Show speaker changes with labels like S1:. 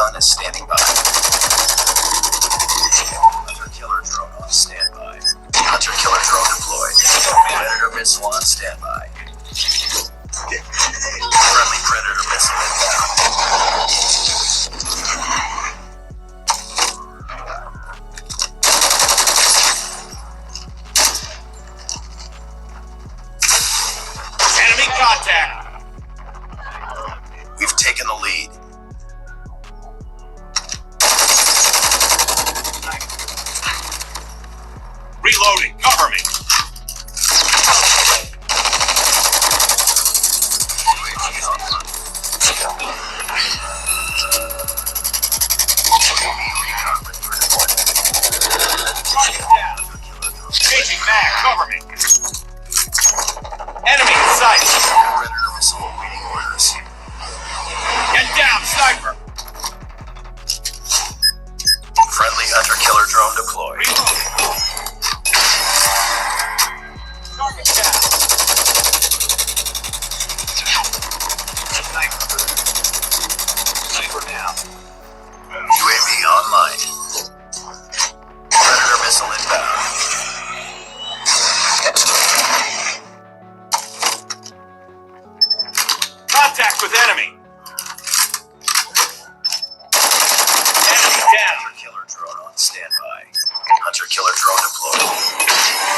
S1: recon is standing by. Hunter-killer drone on standby. Hunter-killer drone deployed. Predator missile on standby. Friendly Predator missile inbound.
S2: Enemy contact!
S1: We've taken the lead.
S2: Reloading, cover me! Changing mag, cover me! Enemy in sight!
S1: Predator missile awaiting orders.
S2: Get down, sniper!
S1: Friendly hunter-killer drone deployed.
S2: Reloading! Target down! Sniper down.
S1: UAV online. Predator missile inbound.
S2: Contact with enemy! Enemy down!
S1: Hunter-killer drone on standby. Hunter-killer drone deployed.